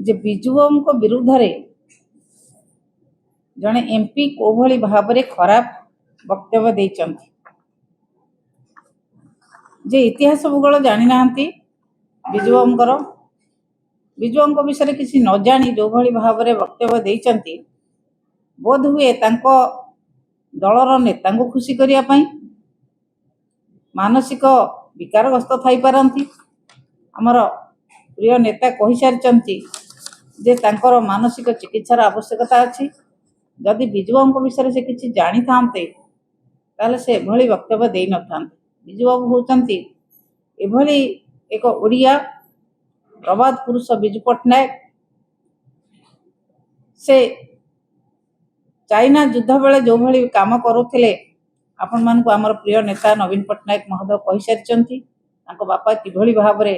जे विजुओं को विरुद्ध रे जड़े एमपी कोभली भाव में खराब वक्तव्य देइचंती जे इतिहास भूगोल जानी नाहंती विजुओं विषय किसी न जानी जो भली भाव में वक्तव्य देइचंती बोध हुए तांको दलर नेता को खुशी करिया पई मानसिक विकारग्रस्त थाई पारंती। हमर प्रिय नेता कहि सारिचंती जे तांकर मानसिक चिकित्सार आवश्यकता अछि। जदि विजुओं विषय से किसी जानी थांते ताले से एभली वक्तव्य देई न थांते। विजुबाबू होचंती एभली एक ओडिया प्रबाद पुरुष विजु पट्टनायक। से चाइना युद्ध बेले जो भली काम करुथिले आपण मानकु हमर प्रिय नेता नवीन पट्टनायक महोदय कहि सारिचंती तांको बापा किभली भाव रे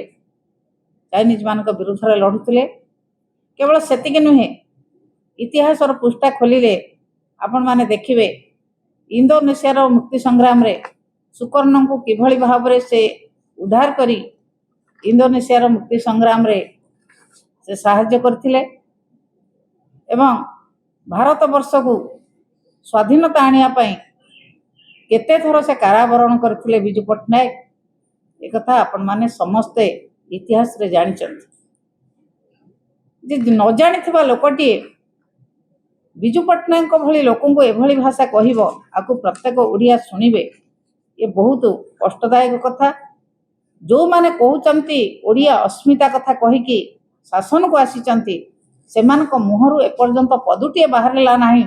चाइनीज मानक विरुद्ध रे लढुथिले। केवल सेतिके नुहे इतिहास पृष्ठा खोलिले आपण माने देखिबे इंडोनेशिया रो मुक्ति संग्राम रे सुकर्ण को किभली भाव रे से उद्धार करी इंडोनेशिया रो मुक्ति संग्राम रे से सहाय्य करथिले एवं भारत वर्ष को स्वाधीनता आनिया पई केते थर से कारावरण करथिले विजु पट्टनायक। एक कथा आपण माने समस्ते इतिहास रे जानि चंती जे न जानिथिबा लोकटी विजु पट्टनायक भली लोकन को एभली भाषा कहिबो आकु प्रत्येक ओडिया सुनिबे ये बहुत कष्टदायक कथा। जो माने कहउचंती ओडिया अस्मिता कथा कहिकी शासन को आसीचंती सेमानक मुहरु एपर्यंत पदुटिए बाहरला नाही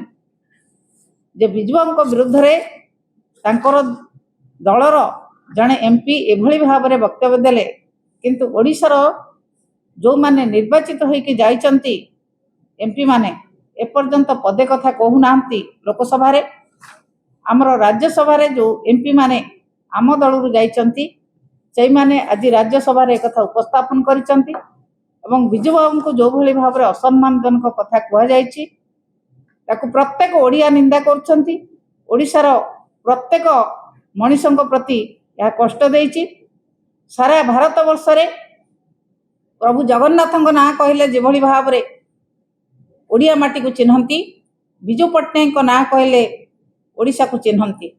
जे विजुओं विरुद्ध रे तांकर दलर जड़े एमपी एभली भाव में वक्तव्य देले किंतु ओडिशार जो माने निर्वाचित होइकी जाइचंती एमपी माने एपर्यंत पदे कथा कहू नाहंती। लोकसभा रे आमर राज्यसभा रे जो एमपी माने आम दलरु जाइचंती सेई माने आज राज्यसभा रे कथा उपस्थापन करिचंती एवं विजु बाबू को जो भली भाव में असम्मानजनक कथा कह जाइछि ताकु प्रत्येक ओडिया निंदा करछंती। ओडिशार प्रत्येक मनीषक प्रति यह कष्ट देइछि। सारा भारत वर्ष रे प्रभु जगन्नाथ ना कहले जे भली भाव में ओडिया माटी को चिन्हंती विजु पट्टनायक ना कहले ओडिशा को चिन्हंती।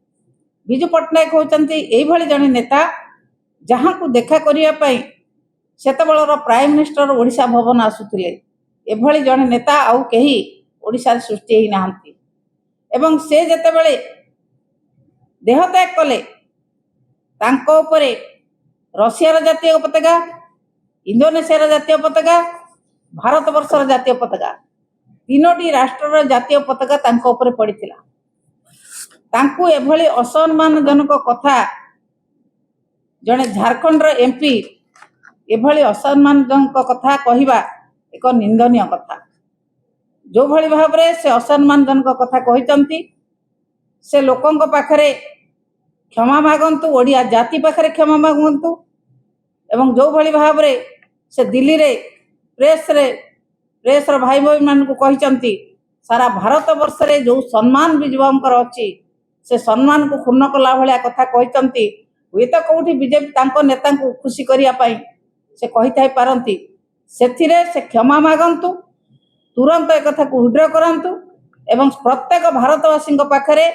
विजु पट्टनायक होचंती एई भली जने नेता जहां को देखा करिया पई सेतबेलर प्राइम मिनिस्टर ओडिशा भवन आसुथिले एभली जने नेता आउ केही ओडिशा सृष्टि ही नाहंती एवं से जेतेबेले देहत्याग कले तांको उपरे रशियार जातीय पताका इंडोनेशियार जातीय पताका भारत वर्षर जातीय पताका तीनोटी राष्ट्रर जातीय पताका तांको उपरे पड़िथिला। तांको एभली असम्मानजनक कथा जने झारखंड रो एमपी एभली असम्मानजनक कथा कहिबा एक निंदनीय कथा। जो भली भाव रे से असम्मानजनक कथा कहिचंती से लोकंक पाखरे क्षमा मागंतु ओडिया जाति पाखरे क्षमा मागंतु एवं जो भली भाव रे से दिल्ली रे प्रेस रो भाई भाई मान को कहिचंती सारा भारत वर्ष रे जो सम्मान विजुवांकर अछि से सम्मान को क्षुण्ण कला भलिया कथा कहिचंती। हुए तो कौटी बीजेपी तांको नेता को खुशी करिया पाई से कहि थाई पारंती सेथिरे से क्षमा मागंतु तुरंत एक कथा को विड्र करंतु एवं प्रत्येक भारतवासी पाखरे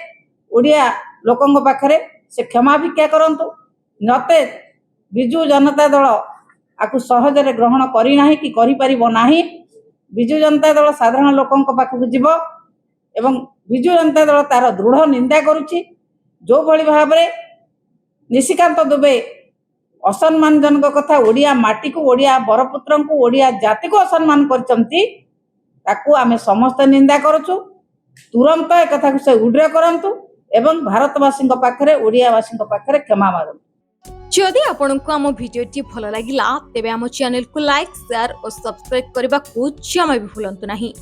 ओडिया लोकंक पाखरे से क्षमा भिक्षा करंतु नते विजु जनता दल आकु सहजरे ग्रहण करी नाही कि करि परिबो नाही। विजु जनता दल साधारण लोकंक पाखकु जीवो एवं विजु जनता दल तार दृढ़ निंदा करुछि। जो भली भाव रे निशिकांत दुबे असम्मानजनक कथा ओडिया माटी को ओडिया बरपुत्र को ओडिया जाति को असम्मान करचंती ताकू आमे समस्त निंदा करूछु। तुरंत एक कथा को से उड्र करंतु एवं भारतवासी पाखरे ओडियावासी पाखरे क्षमा मागंतु। जदि आपंक आम भिडी भल लगा तेब आम चैनल को लाइक शेयर और सब्सक्राइब करने को जमा भी भूलु नहीं।